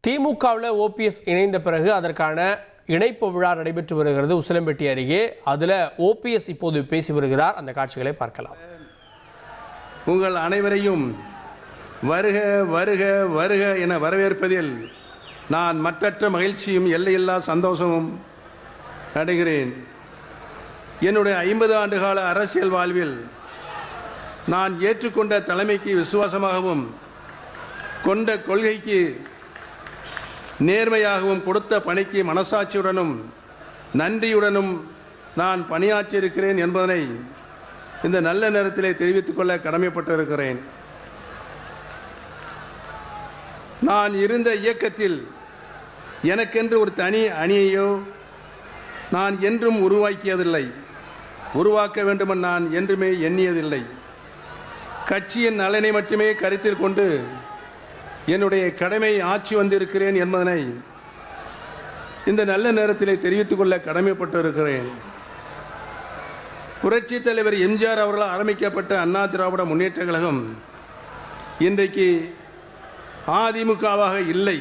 திமுகவில் ஓபிஎஸ் இணைந்த பிறகு அதற்கான இணைப்பு விழா நடைபெற்று வருகிறது உசிலம்பட்டி அருகே. அதில் ஓபிஎஸ் இப்போது பேசி வருகிறார். அந்த காட்சிகளை பார்க்கலாம். உங்கள் அனைவரையும் வருக வருக வருக என வரவேற்பதில் நான் மற்றற்ற மகிழ்ச்சியும் எல்லையில்லா சந்தோஷமும் அடைகிறேன். என்னுடைய 50 ஆண்டுகால அரசியல் வாழ்வில் நான் ஏற்றுக்கொண்ட தலைமைக்கு விசுவாசமாகவும் கொண்ட கொள்கைக்கு நேர்மையாகவும் கொடுத்த பணிக்கு மனசாட்சியுடனும் நன்றியுடனும் நான் பணியாற்றியிருக்கிறேன் என்பதனை இந்த நல்ல நேரத்திலே தெரிவித்துக் கொள்ள கடமைப்பட்டிருக்கிறேன். நான் இருந்த இயக்கத்தில் எனக்கென்று ஒரு தனி அணியையோ நான் என்றும் உருவாக்கியதில்லை, உருவாக்க வேண்டுமென நான் என்றுமே எண்ணியதில்லை. கட்சியின் நலனை மட்டுமே கருத்தில் கொண்டு என்னுடைய கடமை ஆட்சி வந்திருக்கிறேன் என்பதனை இந்த நல்ல நேரத்திலே தெரிவித்துக் கொள்ள கடமைப்பட்டிருக்கிறேன். புரட்சி தலைவர் எம்ஜிஆர் அவர்களால் ஆரம்பிக்கப்பட்ட அண்ணா திராவிட முன்னேற்ற கழகம் இன்றைக்கு அதிமுகவாக இல்லை.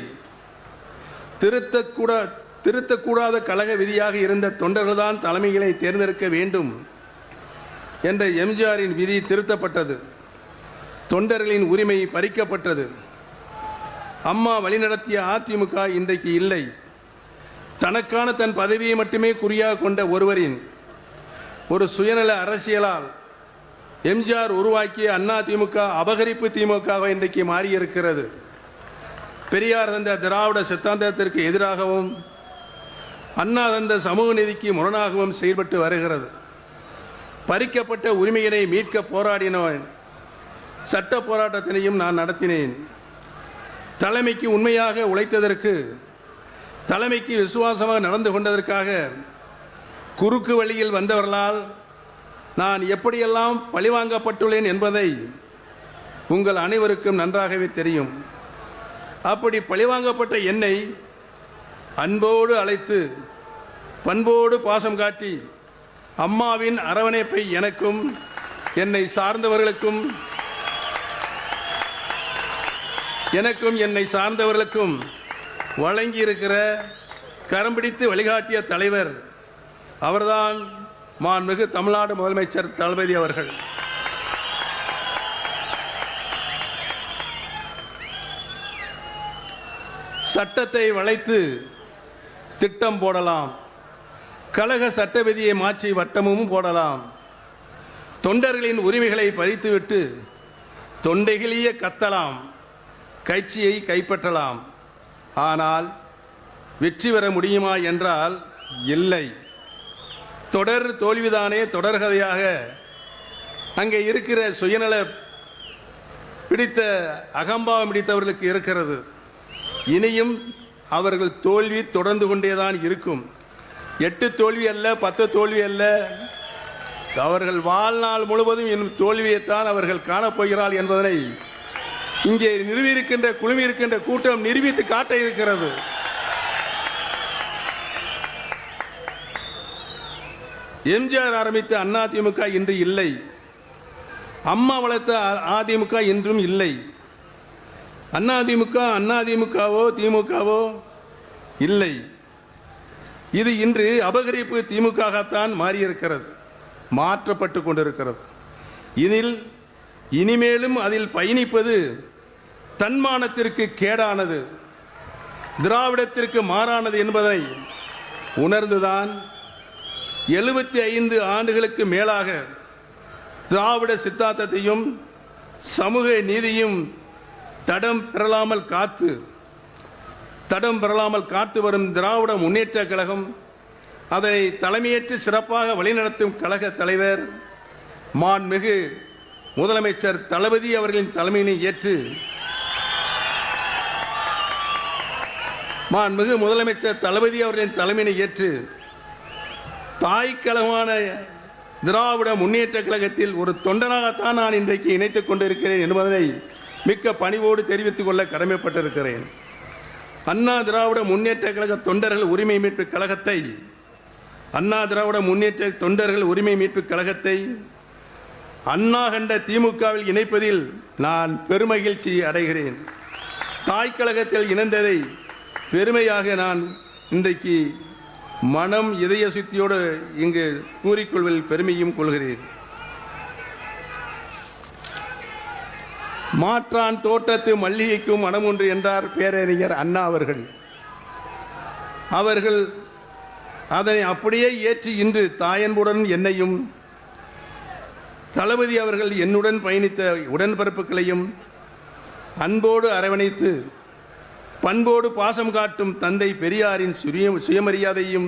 திருத்தக்கூடாத கழக விதியாக இருந்த தொண்டர்கள்தான் தலைமைகளை தேர்ந்தெடுக்க வேண்டும் என்ற எம்ஜிஆரின் விதி திருத்தப்பட்டது. தொண்டர்களின் உரிமை பறிக்கப்பட்டது. அம்மா வழிநடத்திய அதிமுக இன்றைக்கு இல்லை. தனக்கான தன் பதவியை மட்டுமே குறியாக கொண்ட ஒருவரின் ஒரு சுயநல அரசியலால் எம்ஜிஆர் உருவாக்கிய அண்ணா திமுக அபகரிப்பு திமுக இன்றைக்கு மாறியிருக்கிறது. பெரியார் தந்த திராவிட சித்தாந்தத்திற்கு எதிராகவும் அண்ணா தந்த சமூக நீதிக்கு முரணாகவும் செயல்பட்டு வருகிறது. பறிக்கப்பட்ட உரிமையினை மீட்க போராடினவன் சட்ட போராட்டத்தினையும் நான் நடத்தினேன். தலைமைக்கு உண்மையாக உழைத்ததற்கு, தலைமைக்கு விசுவாசமாக நடந்து கொண்டதற்காக குறுக்கு வழியில் வந்தவர்களால் நான் எப்படியெல்லாம் பழிவாங்கப்பட்டுள்ளேன் என்பதை உங்கள் அனைவருக்கும் நன்றாகவே தெரியும். அப்படி பழிவாங்கப்பட்ட என்னை அன்போடு அழைத்து பண்போடு பாசம் காட்டி அம்மாவின் அரவணைப்பை எனக்கும் என்னை சார்ந்தவர்களுக்கும் வழங்கியிருக்கிற கரம் பிடித்து வழிகாட்டிய தலைவர் அவர்தான் மாண்புமிகு தமிழ்நாடு முதலமைச்சர் தளபதி அவர்கள். சட்டத்தை வளைத்து திட்டம் போடலாம், கழக சட்ட விதியை மாற்றி வட்டமும் போடலாம், தொண்டர்களின் உரிமைகளை பறித்துவிட்டு தொண்டைகளியே கத்தலாம், கட்சியை கைப்பற்றலாம். ஆனால் வெற்றி பெற முடியுமா என்றால் இல்லை. தொடர் தோல்விதானே தொடர்கதையாக அங்கே இருக்கிற சுயநல பிடித்த அகம்பாவம் பிடித்தவர்களுக்கு இருக்கிறது. இனியும் அவர்கள் தோல்வி தொடர்ந்து கொண்டேதான் இருக்கும். 8 தோல்வி அல்ல, 10 தோல்வி அல்ல, அவர்கள் வாழ்நாள் முழுவதும் இன்னும் தோல்வியைத்தான் அவர்கள் காணப்போகிறார்கள் என்பதனை இங்கே குழுமி இருக்கின்ற கூட்டம் நிரூபித்து காட்ட இருக்கிறது. எம்ஜிஆர் ஆரம்பித்த அதிமுக இன்று இல்லை. அம்மா வளர்த்த அதிமுக இன்றும் இல்லை. அதிமுகவோ திமுகவோ இல்லை. இது இன்று அபகரிப்பு திமுகத்தான் மாறியிருக்கிறது, மாற்றப்பட்டு கொண்டிருக்கிறது. இனிமேலும் அதில் பயணிப்பது தன்மானத்திற்கு கேடானது, திராவிடத்திற்கு மாறானது என்பதை உணர்ந்துதான் 75 ஆண்டுகளுக்கு மேலாக திராவிட சித்தாந்தத்தையும் சமூக நீதியும் தடம் பெறலாமல் காத்து வரும் திராவிட முன்னேற்ற கழகம் அதனை தலைமையேற்று சிறப்பாக வழிநடத்தும் கழக தலைவர் மாண்புமிகு முதலமைச்சர் தளபதி அவர்களின் தலைமையினை ஏற்று தாய் கழகமான திராவிட முன்னேற்ற கழகத்தில் ஒரு தொண்டனாகத்தான் நான் இன்றைக்கு இணைத்துக் கொண்டிருக்கிறேன் என்பதனை மிக்க பணிவோடு தெரிவித்துக் கொள்ள கடமைப்பட்டிருக்கிறேன். அண்ணா திராவிட முன்னேற்ற கழக தொண்டர்கள் உரிமை மீட்பு கழகத்தை அண்ணா கண்ட திமுகவில் இணைப்பதில் நான் பெருமகிழ்ச்சி அடைகிறேன். தாய் கழகத்தில் இணைந்ததை பெருமையாக நான் இன்றைக்கு மனம் இதய சுத்தியோடு இங்கு கூறிக்கொள்வதில் பெருமையும் கொள்கிறேன். மாற்றான் தோட்டத்து மல்லிகைக்கும் மனம் ஒன்று என்றார் பேரறிஞர் அண்ணா அவர்கள். அவர்கள் அதனை அப்படியே ஏற்றி இன்று தாயன்புடன் என்னையும் தளபதி அவர்கள் என்னுடன் பயணித்த உடன்பிறப்புகளையும் அன்போடு அரவணைத்து பண்போடு பாசம் காட்டும் தந்தை பெரியாரின் சுயமரியாதையும்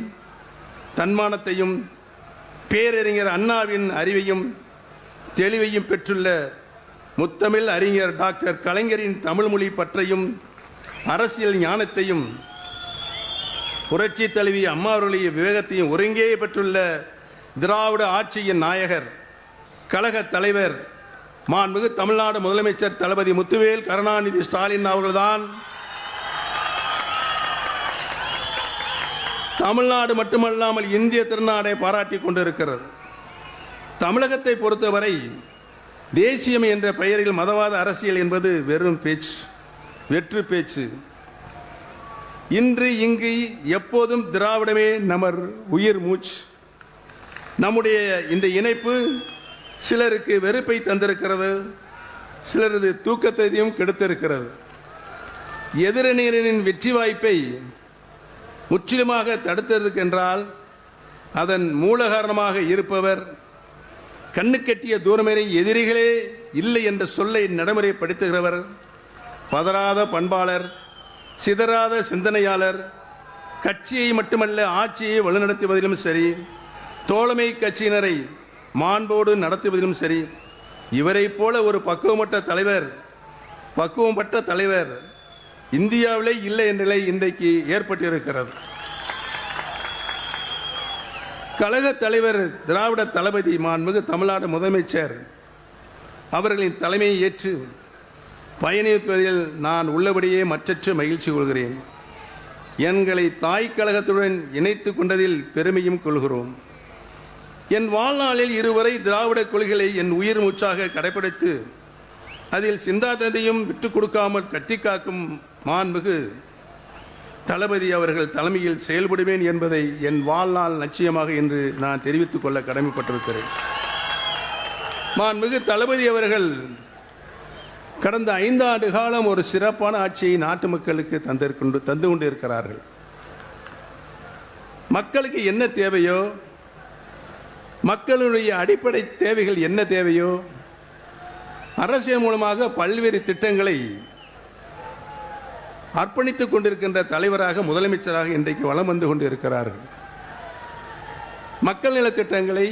தன்மானத்தையும் பேரறிஞர் அண்ணாவின் அறிவையும் தெளிவையும் பெற்றுள்ள முத்தமிழ் அறிஞர் டாக்டர் கலைஞரின் தமிழ்மொழி பற்றையும் அரசியல் ஞானத்தையும் புரட்சி தலைவி அம்மா அவர்களுடைய விவேகத்தையும் ஒருங்கே பெற்றுள்ள திராவிட ஆட்சியின் நாயகர் கழக தலைவர் மாண்புமிகு தமிழ்நாடு முதலமைச்சர் தளபதி முத்துவேல் கருணாநிதி ஸ்டாலின் அவர்கள்தான் தமிழ்நாடு மட்டுமல்லாமல் இந்திய திருநாடை பாராட்டி கொண்டிருக்கிறது. தமிழகத்தை பொறுத்தவரை தேசியம் என்ற பெயரில் மதவாத அரசியல் என்பது வெறும் பேச்சு, வெற்று பேச்சு. இன்று இங்கு எப்போதும் திராவிடமே நமர் உயிர் மூச்சு. நம்முடைய இந்த இணைப்பு சிலருக்கு வெறுப்பை தந்திருக்கிறது, சிலரது தூக்கத்தையும் கெடுத்திருக்கிறது. எதிரணியரின் வெற்றி வாய்ப்பை முற்றிலுமாக தடுத்ததற்கென்றால் அதன் மூல காரணமாக இருப்பவர் கண்ணுக்கெட்டிய தூரமேறை எதிரிகளே இல்லை என்ற சொல்லை நடைமுறைப்படுத்துகிறவர், பதறாத பண்பாளர், சிதறாத சிந்தனையாளர், கட்சியை மட்டுமல்ல ஆட்சியை வழிநடத்துவதிலும் சரி, தோழமை கட்சியினரை மாண்போடு நடத்துவதிலும் சரி, இவரை போல ஒரு பக்குவப்பட்ட தலைவர் இந்தியாவிலே இல்லை என்ற நிலை இன்றைக்கு ஏற்பட்டிருக்கிறது. கழக தலைவர் திராவிட தளபதி மாண்புமிகு தமிழ்நாடு முதலமைச்சர் அவர்களின் தலைமையை ஏற்று பயணிப்பதில் நான் உள்ளபடியே மற்றற்ற மகிழ்ச்சி கொள்கிறேன். எங்களை தாய் கழகத்துடன் இணைத்து கொண்டதில் பெருமையும் கொள்கிறோம். என் வாழ்நாளில் இருவரை திராவிட கொள்கைகளை என் உயிர் மூச்சாக கடைபிடித்து அதில் சிந்தாந்தத்தையும் விட்டுக் கொடுக்காமல் கட்டி காக்கும் மாண்புமிகு தளபதி அவர்கள் தலைமையில் செயல்படுவேன் என்பதை என் வாழ்நாள் லட்சியமாக இன்று நான் தெரிவித்துக் கொள்ள கடமைப்பட்டிருக்கிறேன். மாண்புமிகு தளபதி அவர்கள் கடந்த 5 ஆண்டு காலம் ஒரு சிறப்பான ஆட்சியை நாட்டு மக்களுக்கு தந்து கொண்டு இருக்கிறார்கள். மக்களுக்கு என்ன தேவையோ, மக்களுடைய அடிப்படை தேவைகள் என்ன தேவையோ, அரசியல் மூலமாக பல்வேறு திட்டங்களை அர்ப்பணித்துக் கொண்டிருக்கின்ற தலைவராக முதலமைச்சராக இன்றைக்கு வலம் வந்து கொண்டிருக்கிறார்கள். மக்கள் நலத்திட்டங்களை,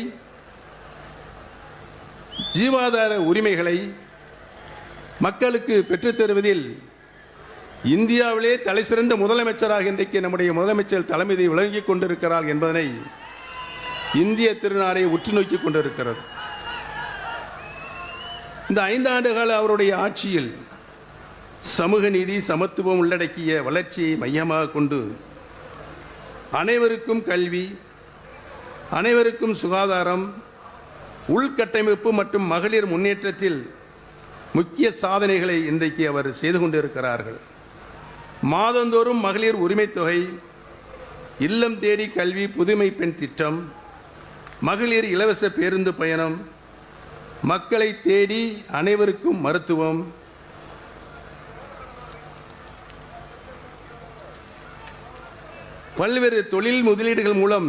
ஜீவாதார உரிமைகளை மக்களுக்கு பெற்றுத் தருவதில் இந்தியாவிலே தலை சிறந்த முதலமைச்சராக இன்றைக்கு நம்முடைய முதலமைச்சர் தலைமையை விளங்கிக் கொண்டிருக்கிறார் என்பதனை இந்திய திருநாடை உற்று நோக்கிக் கொண்டிருக்கிறது. இந்த 5 ஆண்டு கால அவருடைய ஆட்சியில் சமூக நீதி, சமத்துவம் உள்ளடக்கிய வளர்ச்சியை மையமாக கொண்டு அனைவருக்கும் கல்வி, அனைவருக்கும் சுகாதாரம், உள்கட்டமைப்பு மற்றும் மகளிர் முன்னேற்றத்தில் முக்கிய சாதனைகளை இன்றைக்கு அவர் செய்து கொண்டிருக்கிறார்கள். மாதந்தோறும் மகளிர் உரிமை தொகை, இல்லம் தேடி கல்வி, புதுமை பெண் திட்டம், மகளிர் இலவச பேருந்து பயணம், மக்களை தேடி அனைவருக்கும் மருத்துவம், பல்வேறு தொழில் முதலீடுகள் மூலம்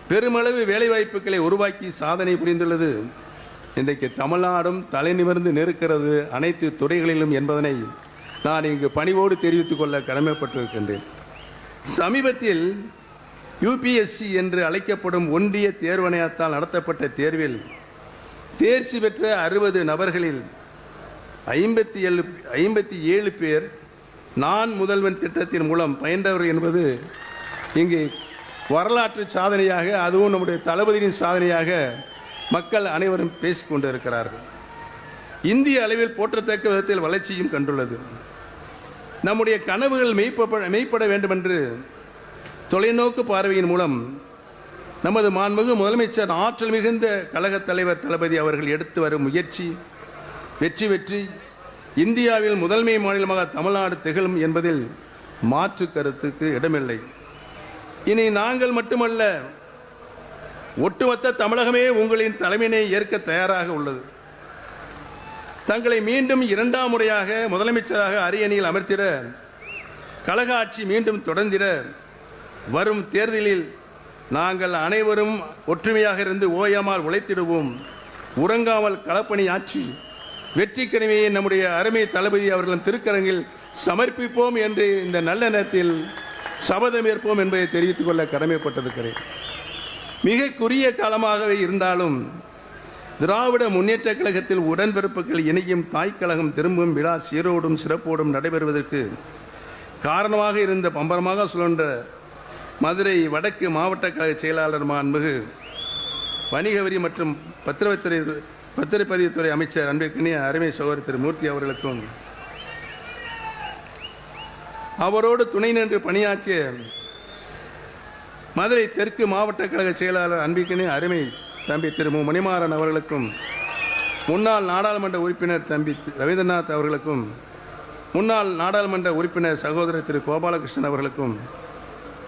பெருமளவு வேலைவாய்ப்புகளை உருவாக்கி சாதனை புரிந்துள்ளது. இன்றைக்கு தமிழ்நாடும் தலை நிமிர்ந்து நிற்கிறது அனைத்து துறைகளிலும் என்பதனை நான் இங்கு பணிவோடு தெரிவித்துக் கொள்ள கடமைப்பட்டிருக்கின்றேன். சமீபத்தில் UPSC என்று அழைக்கப்படும் ஒன்றிய தேர்வாணையத்தால் நடத்தப்பட்ட தேர்வில் தேர்ச்சி பெற்ற 60 நபர்களில் 57 பேர் நான் முதல்வன் திட்டத்தின் மூலம் பயின்றவர்கள் என்பது இங்கு வரலாற்று சாதனையாக, அதுவும் நம்முடைய தளபதியின் சாதனையாக மக்கள் அனைவரும் பேசிக் கொண்டிருக்கிறார்கள். இந்திய அளவில் போற்றத்தக்க விதத்தில் வளர்ச்சியும் கண்டுள்ளது. நம்முடைய கனவுகள் மெய்ப்பட வேண்டும் என்று தொலைநோக்கு பார்வையின் மூலம் நமது மாண்புமிகு முதலமைச்சர் ஆற்றல் மிகுந்த கழக தலைவர் தளபதி அவர்கள் எடுத்து வரும் முயற்சி வெற்றி இந்தியாவில் முதன்மை மாநிலமாக தமிழ்நாடு திகழும் என்பதில் மாற்று கருத்துக்கு இடமில்லை. இனி நாங்கள் மட்டுமல்ல, ஒட்டுமொத்த தமிழகமே உங்களின் தலைமையினை ஏற்க தயாராக உள்ளது. தங்களை மீண்டும் 2ஆம் முறையாக முதலமைச்சராக அரியணையில் அமர்த்திட, கழக ஆட்சி மீண்டும் தொடர்ந்திட, வரும் தேர்தலில் நாங்கள் அனைவரும் ஒற்றுமையாக இருந்து ஓயாமல் உழைத்திடுவோம். உறங்காமல் களப்பணி ஆட்சி வெற்றி கனிமையை நம்முடைய அருமை தளபதி அவர்களின் திருக்கரங்கில் சமர்ப்பிப்போம் என்று இந்த நல்ல நேரத்தில் சபதமேற்போம் என்பதை தெரிவித்துக் கொள்ள கடமைப்பட்டிருக்கிறேன். மிக குறுகிய காலமாகவே இருந்தாலும் திராவிட முன்னேற்ற கழகத்தில் உடன்பிறப்புகள் இணையும் தாய்க்கழகம் திரும்பும் விழா சீரோடும் சிறப்போடும் நடைபெறுவதற்கு காரணமாக இருந்த பம்பரமாக சுழன்ற மதுரை வடக்கு மாவட்ட கழக செயலாளர் மாண்புமிகு வணிக வரி மற்றும் பத்திரப்பதிவுத்துறை அமைச்சர் அன்பிற்கினிய அருமை சகோதரர் திரு மூர்த்தி அவர்களுக்கும், அவரோடு துணை நின்று பணியாற்றிய மதுரை தெற்கு மாவட்ட கழக செயலாளர் அன்பிற்கினிய அருமை தம்பி திரு மு. மணிமாறன் அவர்களுக்கும், முன்னாள் நாடாளுமன்ற உறுப்பினர் தம்பி ரவீந்திரநாத் அவர்களுக்கும், முன்னாள் நாடாளுமன்ற உறுப்பினர் சகோதரர் திரு கோபாலகிருஷ்ணன் அவர்களுக்கும்,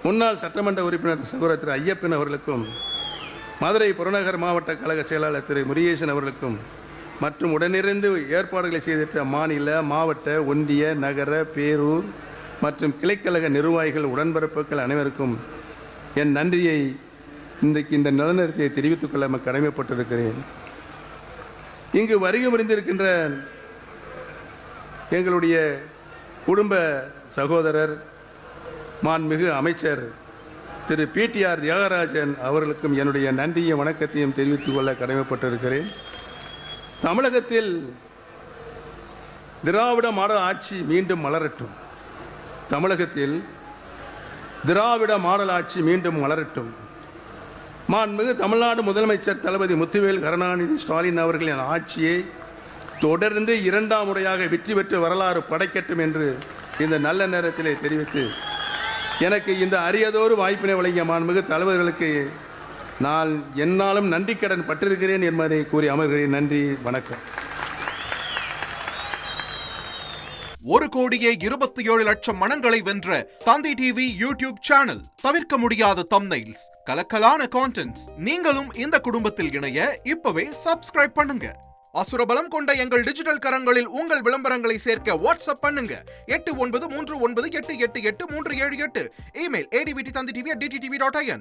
முன்னாள் சட்டமன்ற உறுப்பினர் சகோதரர் திரு ஐயப்பன் அவர்களுக்கும், மதுரை புறநகர் மாவட்ட கழக செயலாளர் திரு முருகேசன் அவர்களுக்கும் மற்றும் உடனிருந்து ஏற்பாடுகளை செய்திட்ட மாநில, மாவட்ட, ஒன்றிய, நகர, பேரூர் மற்றும் கிளைக்கழக நிர்வாகிகள், உடன்பிறப்புகள் அனைவருக்கும் என் நன்றியை இன்றைக்கு இந்த நிலநேரத்தை தெரிவித்துக் கொள்ள கடமைப்பட்டிருக்கிறேன். இங்கு வருகை புரிந்திருக்கின்ற எங்களுடைய குடும்ப சகோதரர் மாண்புமிகு அமைச்சர் திரு பிடிஆர் தியாகராஜன் அவர்களுக்கும் என்னுடைய நன்றியும் வணக்கத்தையும் தெரிவித்துக் கொள்ள கடமைப்பட்டிருக்கிறேன். தமிழகத்தில் திராவிட மாடல் ஆட்சி மீண்டும் மலரட்டும். தமிழகத்தில் திராவிட மாடல் ஆட்சி மீண்டும் மலரட்டும். மாண்புமிகு தமிழ்நாடு முதலமைச்சர் தளபதி முத்துவேல் கருணாநிதி ஸ்டாலின் அவர்களின் ஆட்சியை தொடர்ந்து 2ஆம் முறையாக வெற்றி பெற்று வரலாறு படைக்கட்டும் என்று இந்த நல்ல நேரத்திலே தெரிவித்து, எனக்கு இந்த அரியதோறு வாய்ப்பினை வழங்கிய மாண்புமிகு தலைவர்களுக்கு நான் என்னாலும் நன்றி கடன் பட்டிருக்கிறேன் என்பதை கூறி அமர்கிறேன். நன்றி, வணக்கம். 1,27,00,000 மனங்களை வென்ற தந்தி டிவி யூடியூப் சேனல். தவிர்க்க முடியாத தம்ப்நெயில்ஸ், கலக்கலான கான்டென்ட்ஸ். நீங்களும் இந்த குடும்பத்தில் இணைய இப்பவே சப்ஸ்கிரைப் பண்ணுங்க. அசுரபலம் கொண்ட எங்கள் டிஜிட்டல் கரங்களில் உங்கள் விளம்பரங்களை சேர்க்க வாட்ஸ்அப் பண்ணுங்க. 8939888378. Email advtthanditv@dttv.in.